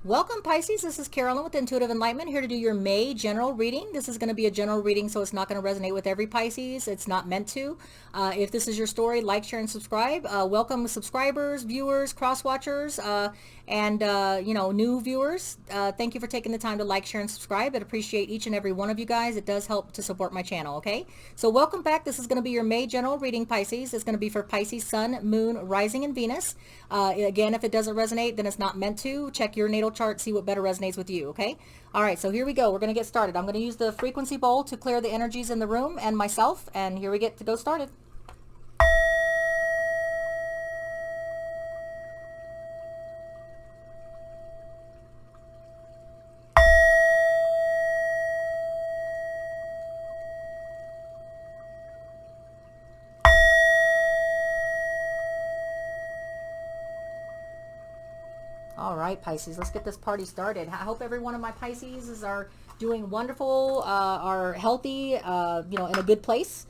Welcome Pisces, this is Carolyn with Intuitive Enlightenment, here to do your May general reading. This is going to be a general reading, so it's not going to resonate with every Pisces. It's not meant to. If this is your story, like, share, and subscribe. Welcome subscribers, viewers, cross-watchers, and new viewers. Thank you for taking the time to like, share, and subscribe. I appreciate each and every one of you guys. It does help to support my channel, okay? So welcome back. This is going to be your May general reading, Pisces. It's going to be for Pisces, Sun, Moon, Rising, and Venus. Again, if it doesn't resonate, then it's not meant to. Check your natal chart, see what better resonates with you, okay? All right, so here we go. We're going to get started. I'm going to use the frequency bowl to clear the energies in the room and myself, and here we get to go started. All right, Pisces, let's get this party started. I hope every one of my Pisces are doing wonderful, are healthy, in a good place.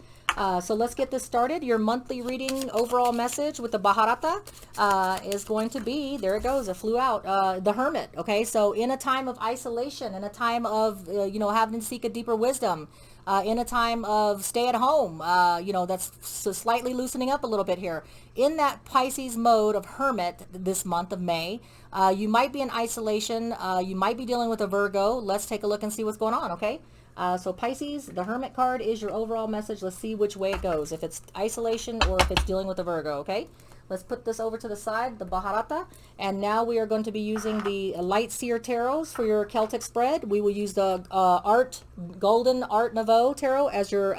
So let's get this started. Your monthly reading overall message with the Bharata is going to be, there it goes, it flew out, the Hermit. Okay, so in a time of isolation, in a time of, having to seek a deeper wisdom, in a time of stay at home, that's slightly loosening up a little bit here. In that Pisces mode of Hermit this month of May, you might be in isolation. You might be dealing with a Virgo. Let's take a look and see what's going on, okay? So Pisces, the Hermit card is your overall message. Let's see which way it goes, if it's isolation or if it's dealing with a Virgo, okay? Let's put this over to the side, the Bharata. And now we are going to be using the Light Seer Tarots for your Celtic spread. We will use the Golden Art Nouveau Tarot as your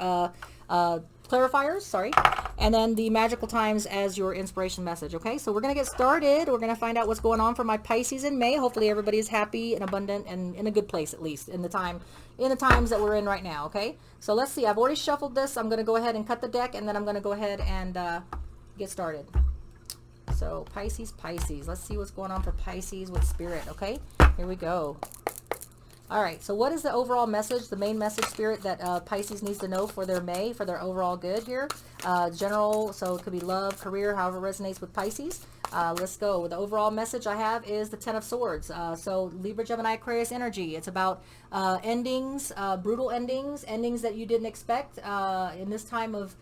clarifiers, sorry. And then the Magical Times as your inspiration message, okay? So we're going to get started. We're going to find out what's going on for my Pisces in May. Hopefully everybody is happy and abundant and in a good place, at least in the times that we're in right now, okay? So let's see. I've already shuffled this. I'm going to go ahead and cut the deck, and then I'm going to go ahead and get started. So Pisces, let's see what's going on for Pisces with Spirit, okay? Here we go. All right, so what is the overall message, the main message, Spirit, that Pisces needs to know for their May, for their overall good here? General, so it could be love, career, however it resonates with Pisces. Let's go. The overall message I have is the Ten of Swords. So Libra, Gemini, Aquarius energy. It's about endings, brutal endings, endings that you didn't expect in this time of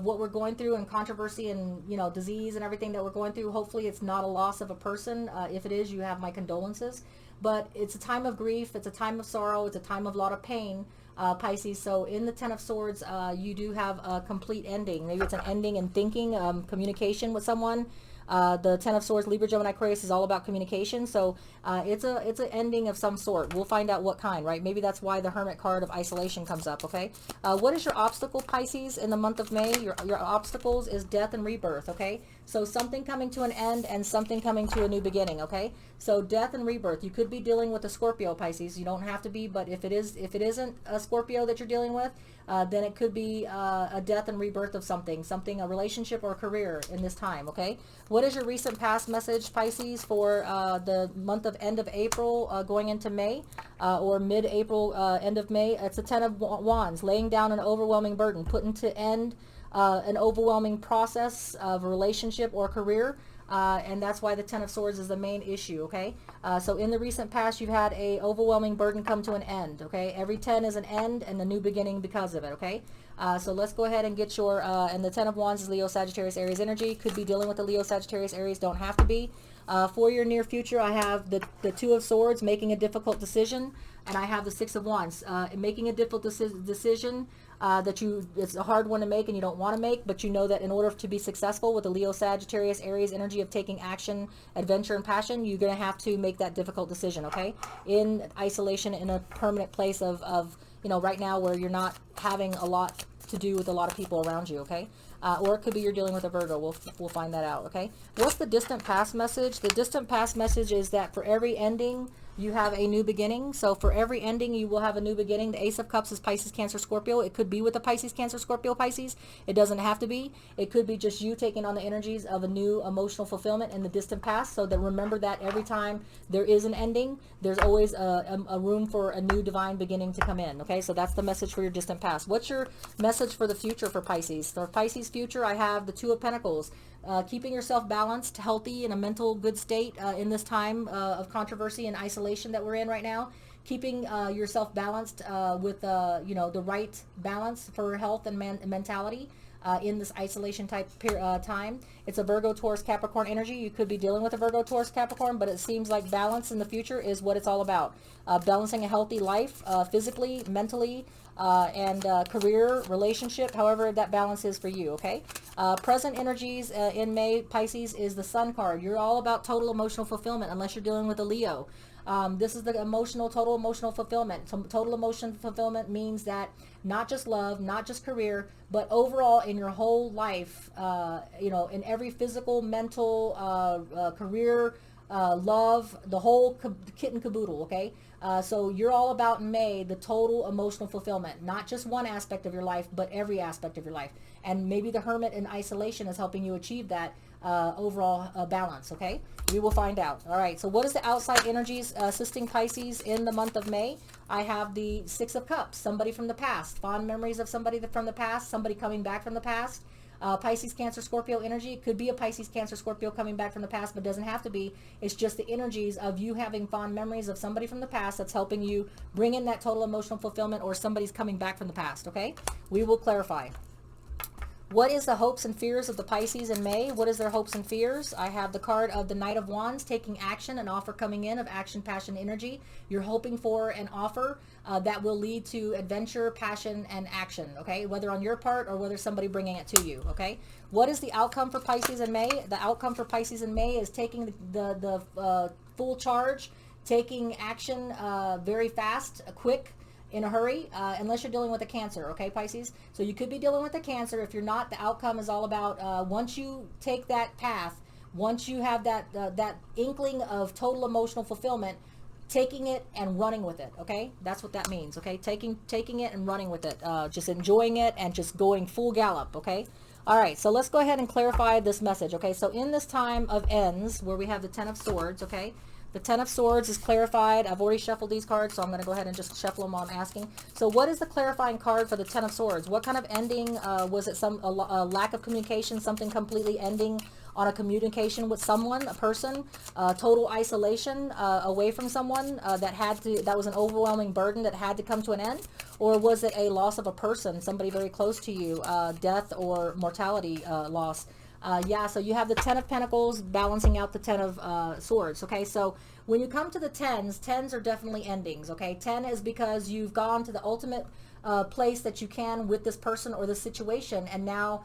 what we're going through, and controversy and disease and everything that we're going through. Hopefully it's not a loss of a person. If it is, you have my condolences. But it's a time of grief, it's a time of sorrow, it's a time of a lot of pain, Pisces. So in the Ten of Swords, you do have a complete ending. Maybe it's an ending in thinking, communication with someone. The Ten of Swords, Libra, Gemini, Aquarius is all about communication. So it's an ending of some sort. We'll find out what kind, right? Maybe that's why the Hermit card of isolation comes up, okay? What is your obstacle, Pisces, in the month of May? Your obstacles is death and rebirth, okay? So something coming to an end and something coming to a new beginning, okay? So death and rebirth. You could be dealing with a Scorpio, Pisces. You don't have to be, but if it isn't a Scorpio that you're dealing with, then it could be a death and rebirth of something, a relationship or a career in this time, okay? What is your recent past message, Pisces, for the month of end of April going into May, or mid-April, end of May? It's a Ten of Wands, laying down an overwhelming burden, putting to end an overwhelming process of a relationship or career. And that's why the Ten of Swords is the main issue, okay? So in the recent past, you've had a overwhelming burden come to an end, okay? Every 10 is an end and a new beginning because of it, okay? So let's go ahead and get your, and the Ten of Wands is Leo, Sagittarius, Aries energy. Could be dealing with the Leo, Sagittarius, Aries, don't have to be. For your near future, I have the Two of Swords, making a difficult decision, and I have the Six of Wands, making a difficult decision it's a hard one to make and you don't want to make, but you know that in order to be successful with the Leo, Sagittarius, Aries energy of taking action, adventure, and passion, you're going to have to make that difficult decision, okay? In isolation, in a permanent place of right now where you're not having a lot to do with a lot of people around you, okay? Or it could be you're dealing with a Virgo. We'll find that out, okay? What's the distant past message? The distant past message is that for every ending, you have a new beginning. So for every ending, you will have a new beginning. The Ace of Cups is Pisces, Cancer, Scorpio. It could be with the Pisces, Cancer, Scorpio, Pisces. It doesn't have to be. It could be just you taking on the energies of a new emotional fulfillment in the distant past. So that remember that every time there is an ending, there's always a room for a new divine beginning to come in. Okay, so that's the message for your distant past. What's your message for the future for Pisces? For Pisces future, I have the Two of Pentacles. keeping yourself balanced, healthy, in a mental good state in this time of controversy and isolation that we're in right now. Keeping yourself balanced with the right balance for health and mentality in this isolation type time. It's a Virgo, Taurus, Capricorn energy. You could be dealing with a Virgo, Taurus, Capricorn, but it seems like balance in the future is what it's all about. Balancing a healthy life, physically, mentally, and career, relationship, however that balance is for you, okay? Present energies in May, Pisces, is the Sun card. You're all about total emotional fulfillment unless you're dealing with a Leo. This is the total emotional fulfillment. So total emotional fulfillment means that not just love, not just career, but overall in your whole life, in every physical, mental, career, love, the whole kit and caboodle, okay? So you're all about in May the total emotional fulfillment, not just one aspect of your life, but every aspect of your life. And maybe the Hermit in isolation is helping you achieve that overall balance, okay? We will find out. All right, so what is the outside energies assisting Pisces in the month of May? I have the Six of Cups, somebody from the past, fond memories of somebody from the past, somebody coming back from the past. Pisces, Cancer, Scorpio energy. It could be a Pisces, Cancer, Scorpio coming back from the past, but doesn't have to be. It's just the energies of you having fond memories of somebody from the past that's helping you bring in that total emotional fulfillment, or somebody's coming back from the past, okay? We will clarify. What is the hopes and fears of the Pisces in May? What is their hopes and fears? I have the card of the Knight of Wands, taking action, an offer coming in of action, passion, energy. You're hoping for an offer that will lead to adventure, passion, and action, okay? Whether on your part or whether somebody bringing it to you, okay? What is the outcome for Pisces in May? The outcome for Pisces in May is taking the full charge, taking action very fast, quick, in a hurry, unless you're dealing with a Cancer, okay, Pisces? So you could be dealing with a Cancer. If you're not, the outcome is all about once you take that path, once you have that inkling of total emotional fulfillment, taking it and running with it, okay? That's what that means, okay? Taking it and running with it, just enjoying it and just going full gallop, okay? All right, so let's go ahead and clarify this message, okay? So in this time of ends, where we have the Ten of Swords, okay? The Ten of Swords is clarified. I've already shuffled these cards, so I'm going to go ahead and just shuffle them while I'm asking. So what is the clarifying card for the Ten of Swords? What kind of ending? Was it a lack of communication, something completely ending on a communication with someone, a person, total isolation away from someone that was an overwhelming burden that had to come to an end? Or was it a loss of a person, somebody very close to you, death or mortality loss? Yeah, so you have the Ten of Pentacles balancing out the Ten of Swords, okay? So when you come to the tens are definitely endings, okay? 10 is because you've gone to the ultimate place that you can with this person or this situation, and now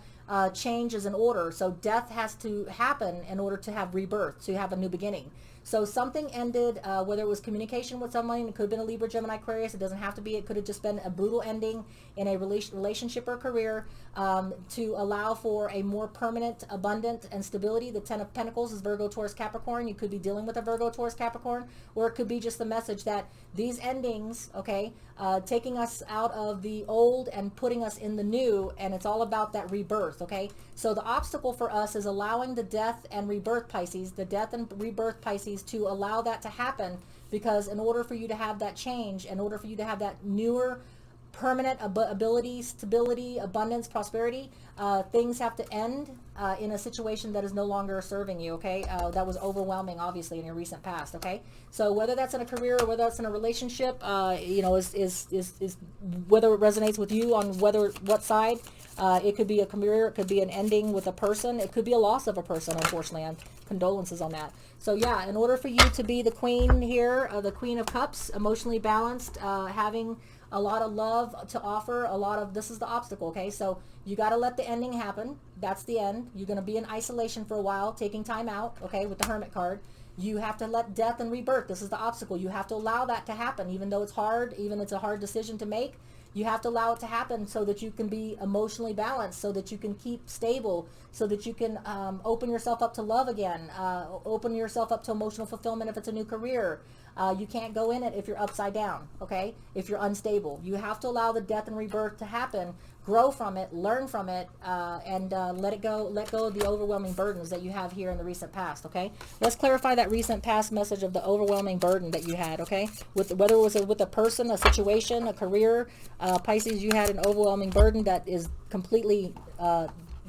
change is in order. So death has to happen in order to have rebirth, to have a new beginning. So something ended, whether it was communication with someone, it could have been a Libra, Gemini, Aquarius, it doesn't have to be, it could have just been a brutal ending in a relationship or career to allow for a more permanent, abundant, and stability. The Ten of Pentacles is Virgo, Taurus, Capricorn. You could be dealing with a Virgo, Taurus, Capricorn, or it could be just the message that these endings, okay, taking us out of the old and putting us in the new, and it's all about that rebirth, okay? So the obstacle for us is allowing the death and rebirth Pisces, to allow that to happen, because in order for you to have that change, in order for you to have that newer, permanent ability, stability, abundance, prosperity, things have to end in a situation that is no longer serving you, okay? That was overwhelming, obviously, in your recent past, okay? So whether that's in a career or whether that's in a relationship, is whether it resonates with you on what side. It could be a career, it could be an ending with a person, it could be a loss of a person, unfortunately, and condolences on that. So yeah, in order for you to be the queen here, the Queen of Cups, emotionally balanced, having a lot of love to offer, this is the obstacle, okay? So you got to let the ending happen. That's the end. You're going to be in isolation for a while, taking time out, okay, with the Hermit card. You have to let death and rebirth, this is the obstacle. You have to allow that to happen, even though it's hard, even it's a hard decision to make. You have to allow it to happen so that you can be emotionally balanced, so that you can keep stable, so that you can open yourself up to love again, open yourself up to emotional fulfillment if it's a new career. You can't go in it if you're upside down, okay? If you're unstable. You have to allow the death and rebirth to happen, grow from it, learn from it, and let go of the overwhelming burdens that you have here in the recent past, okay? Let's clarify that recent past message of the overwhelming burden that you had, okay? Whether it was with a person, a situation, a career, Pisces, you had an overwhelming burden that is completely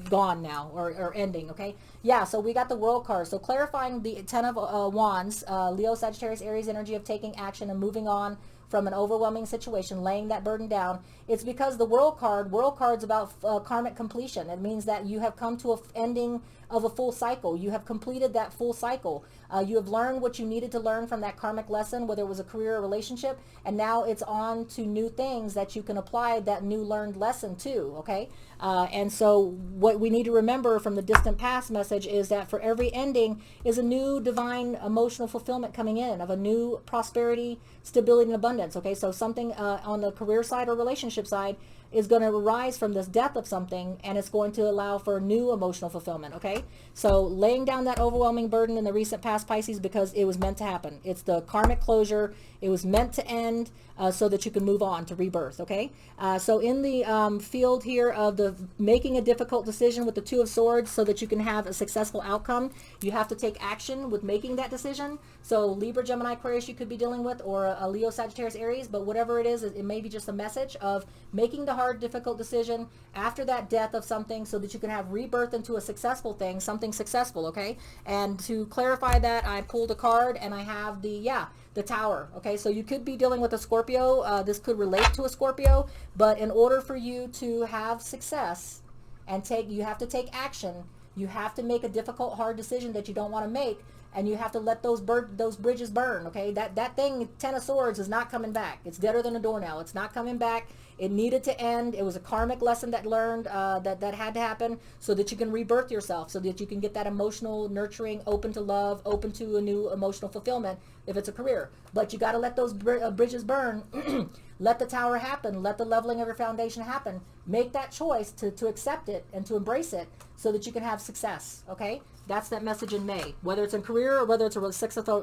gone now, or ending. Okay, yeah, so we got the World card. So clarifying the Ten of Wands, Leo, Sagittarius, Aries energy of taking action and moving on from an overwhelming situation, laying that burden down. It's because the World card's about karmic completion. It means that you have come to an ending of a full cycle. You have completed that full cycle. You have learned what you needed to learn from that karmic lesson, whether it was a career or relationship, and now it's on to new things that you can apply that new learned lesson to. Okay, and so what we need to remember from the distant past message is that for every ending is a new divine emotional fulfillment coming in, of a new prosperity, stability, and abundance. Okay, so something on the career side or relationship side is going to arise from this death of something, and it's going to allow for new emotional fulfillment. Okay, so laying down that overwhelming burden in the recent past, Pisces, because it was meant to happen. It's the karmic closure. It was meant to end so that you can move on to rebirth. Okay, so in the field here of the making a difficult decision with the Two of Swords so that you can have a successful outcome, you have to take action with making that decision. So Libra, Gemini, Aquarius you could be dealing with, or a Leo, Sagittarius, Aries, but whatever it is, it may be just a message of making the hard, difficult decision after that death of something so that you can have rebirth into a successful thing, something successful. Okay, and to clarify that, I pulled a card and I have the Tower. Okay, so you could be dealing with a Scorpio. This could relate to a Scorpio, but in order for you to have success and you have to take action. You have to make a difficult, hard decision that you don't want to make, and you have to let those bridges burn. Okay, that thing, Ten of Swords, is not coming back. It's deader than a doornail. It's not coming back. It needed to end. It was a karmic lesson that learned that had to happen so that you can rebirth yourself, so that you can get that emotional nurturing, open to love, open to a new emotional fulfillment if it's a career. But you got to let those bridges burn. Let the Tower happen. Let the leveling of your foundation happen. Make that choice to accept it and to embrace it so that you can have success. Okay, that's that message in May. Whether it's in career or whether it's a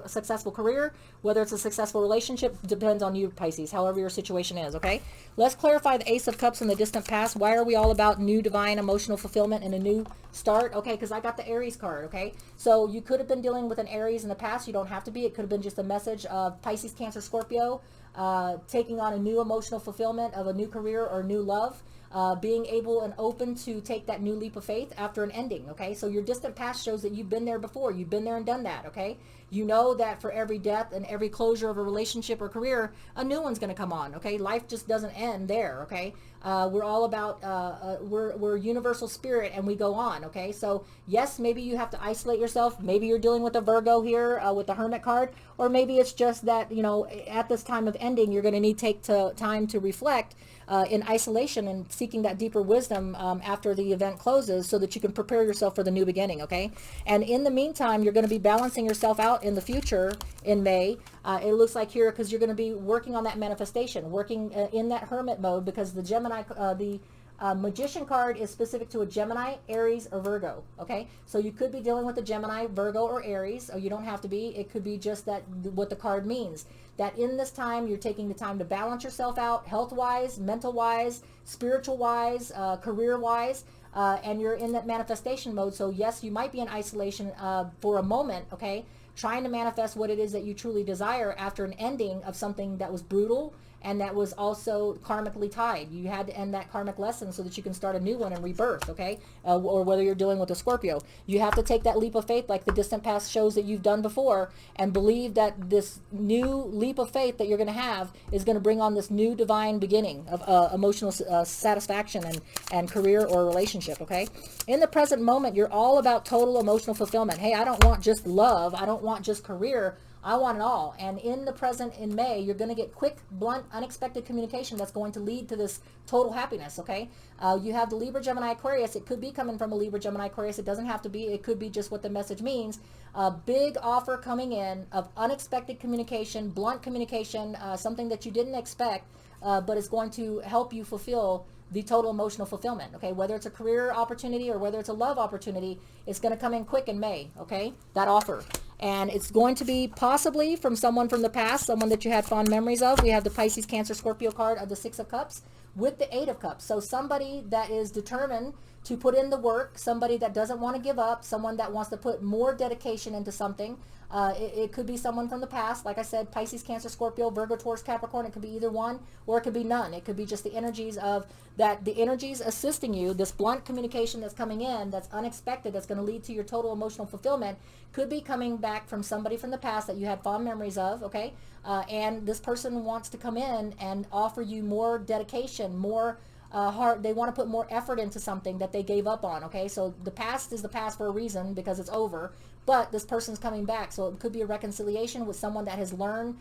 successful career, whether it's a successful relationship, depends on you, Pisces, however your situation is. Okay, let's clarify the Ace of Cups in the distant past. Why are we all about new divine emotional fulfillment and a new start? Okay, because I got the Aries card. Okay, so you could have been dealing with an Aries in the past. You don't have to be. It could have been just a message of Pisces, Cancer, Scorpio, taking on a new emotional fulfillment of a new career or new love. Being able and open to take that new leap of faith after an ending. Okay, so your distant past shows that you've been there before. You've been there and done that. Okay, you know that for every death and every closure of a relationship or career, a new one's going to come on. Okay, life just doesn't end there. Okay, we're all about we're universal spirit, and we go on. Okay, so yes, maybe you have to isolate yourself. Maybe you're dealing with a Virgo here with the Hermit card, or maybe it's just that, you know, at this time of ending, you're going to need to take time to reflect in isolation and seeking that deeper wisdom after the event closes, so that you can prepare yourself for the new beginning. Okay, and in the meantime, you're going to be balancing yourself out in the future in May. It looks like here, because you're going to be working on that manifestation, working in that hermit mode, because the Gemini, the Magician card is specific to a Gemini, Aries, or Virgo. Okay, so you could be dealing with a Gemini, Virgo, or Aries, or you don't have to be. It could be just that what the card means, that in this time you're taking the time to balance yourself out, health-wise, mental-wise, spiritual-wise, career-wise, and you're in that manifestation mode. So yes, you might be in isolation for a moment. Okay, trying to manifest what it is that you truly desire after an ending of something that was brutal and that was also karmically tied. You had to end that karmic lesson so that you can start a new one and rebirth. Okay, or whether you're dealing with a Scorpio, you have to take that leap of faith, like the distant past shows that you've done before, and believe that this new leap of faith that you're going to have is going to bring on this new divine beginning of emotional satisfaction and career or relationship. Okay, in the present moment, you're all about total emotional fulfillment. Hey, I don't want just love. I don't want just career. I want it all. And in the present, in May, you're going to get quick, blunt, unexpected communication that's going to lead to this total happiness. Okay, you have the Libra, Gemini, Aquarius. It could be coming from a Libra, Gemini, Aquarius. It doesn't have to be. It could be just what the message means. A big offer coming in of unexpected communication, blunt communication, something that you didn't expect, but it's going to help you fulfill the total emotional fulfillment. Okay, whether it's a career opportunity or whether it's a love opportunity, it's going to come in quick in May. Okay, that offer. And it's going to be possibly from someone from the past, someone that you had fond memories of. We have the Pisces, Cancer, Scorpio card of the Six of Cups with the Eight of Cups. So somebody that is determined to put in the work, somebody that doesn't want to give up, someone that wants to put more dedication into something, It could be someone from the past. Like I said, Pisces, Cancer, Scorpio, Virgo, Taurus, Capricorn. It could be either one, or it could be none. It could be just the energies of that, the energies assisting you, this blunt communication that's coming in, that's unexpected, that's going to lead to your total emotional fulfillment, could be coming back from somebody from the past that you had fond memories of, okay? And this person wants to come in and offer you more dedication, more heart. They want to put more effort into something that they gave up on, okay? So the past is the past for a reason, because it's over, but this person's coming back. So it could be a reconciliation with someone that has learned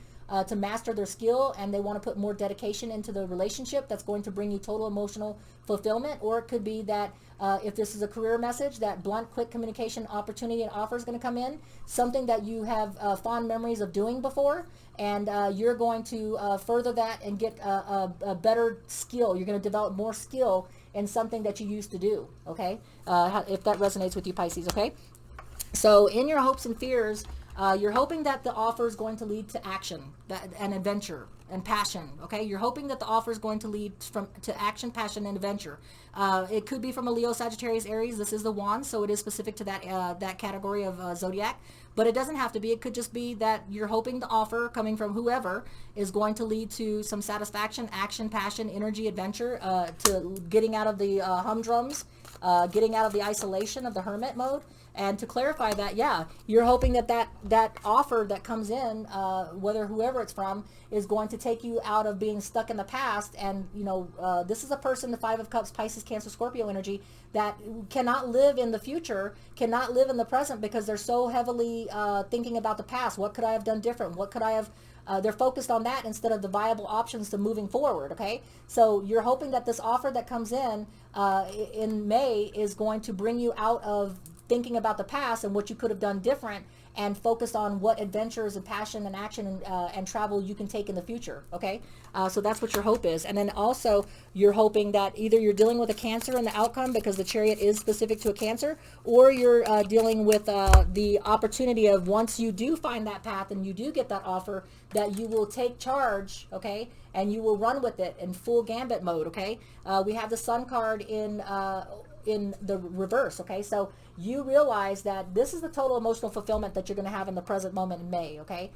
to master their skill, and they want to put more dedication into the relationship that's going to bring you total emotional fulfillment. Or it could be that if this is a career message, that blunt, quick communication opportunity and offer is going to come in, something that you have fond memories of doing before, and you're going to further that and get a better skill. You're going to develop more skill in something that you used to do, okay? If that resonates with you, Pisces, okay? So in your hopes and fears, you're hoping that the offer is going to lead to action and adventure and passion, okay? You're hoping that the offer is going to lead to action, passion, and adventure. It could be from a Leo, Sagittarius, Aries. This is the wand, so it is specific to that category of zodiac. But it doesn't have to be. It could just be that you're hoping the offer coming from whoever is going to lead to some satisfaction, action, passion, energy, adventure, to getting out of the humdrums, getting out of the isolation of the hermit mode. And to clarify that, yeah, you're hoping that offer that comes in, whether whoever it's from, is going to take you out of being stuck in the past. And, you know, this is a person, the Five of Cups, Pisces, Cancer, Scorpio energy, that cannot live in the future, cannot live in the present, because they're so heavily thinking about the past. What could I have done different? What could I have... they're focused on that instead of the viable options to moving forward, okay? So you're hoping that this offer that comes in May is going to bring you out of thinking about the past and what you could have done different, and focus on what adventures and passion and action and travel you can take in the future, okay? So that's what your hope is. And then also you're hoping that either you're dealing with a Cancer in the outcome, because the Chariot is specific to a Cancer, or you're dealing with the opportunity of, once you do find that path and you do get that offer, that you will take charge, okay? And you will run with it in full gambit mode, okay? We have the Sun card in the reverse, okay? So you realize that this is the total emotional fulfillment that you're going to have in the present moment in May, okay?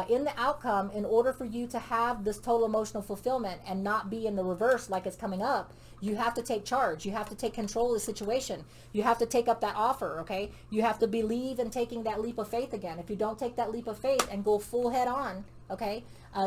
In the outcome, in order for you to have this total emotional fulfillment and not be in the reverse like it's coming up, you have to take charge. You have to take control of the situation. You have to take up that offer, okay? You have to believe in taking that leap of faith again. If you don't take that leap of faith and go full head on, okay,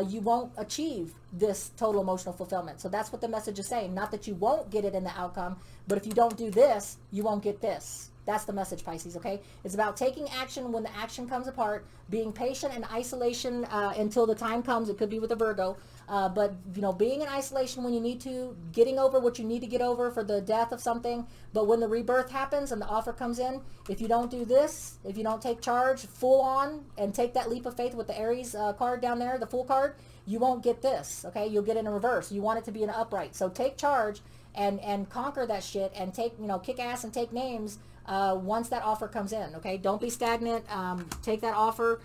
you won't achieve this total emotional fulfillment. So that's what the message is saying. Not that you won't get it in the outcome, but if you don't do this, you won't get this. That's the message, Pisces, okay? It's about taking action when the action comes apart, being patient in isolation until the time comes. It could be with a Virgo, but, you know, being in isolation when you need to, getting over what you need to get over for the death of something. But when the rebirth happens and the offer comes in, if you don't do this, if you don't take charge full on and take that leap of faith with the Aries card down there, the Fool card, you won't get this, okay? You'll get in a reverse. You want it to be an upright. So take charge and conquer that shit, and take, you know, kick ass and take names once that offer comes in, okay? Don't be stagnant. Take that offer,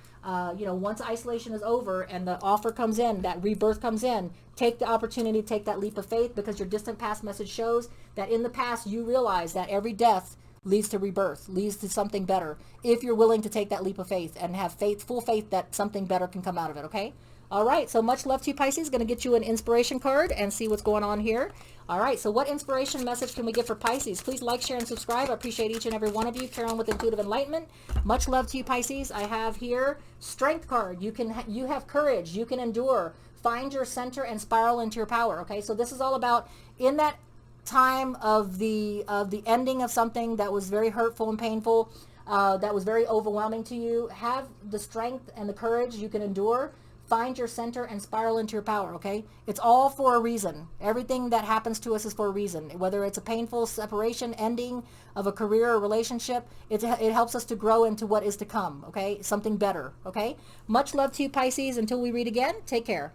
you know, once isolation is over and the offer comes in, that rebirth comes in, take the opportunity, take that leap of faith, because your distant past message shows that in the past you realize that every death leads to rebirth, leads to something better, if you're willing to take that leap of faith and have faith, full faith that something better can come out of it, okay? All right, so much love to you, Pisces. Going to get you an inspiration card and see what's going on here. All right, so what inspiration message can we get for Pisces? Please like, share, and subscribe. I appreciate each and every one of you. Carry on with intuitive enlightenment. Much love to you, Pisces. I have here Strength card. You have courage. You can endure. Find your center and spiral into your power. Okay, so this is all about in that time of the ending of something that was very hurtful and painful, that was very overwhelming to you. Have the strength and the courage. You can endure. Find your center and spiral into your power, okay? It's all for a reason. Everything that happens to us is for a reason. Whether it's a painful separation, ending of a career or relationship, it helps us to grow into what is to come, okay? Something better, okay? Much love to you, Pisces. Until we read again, take care.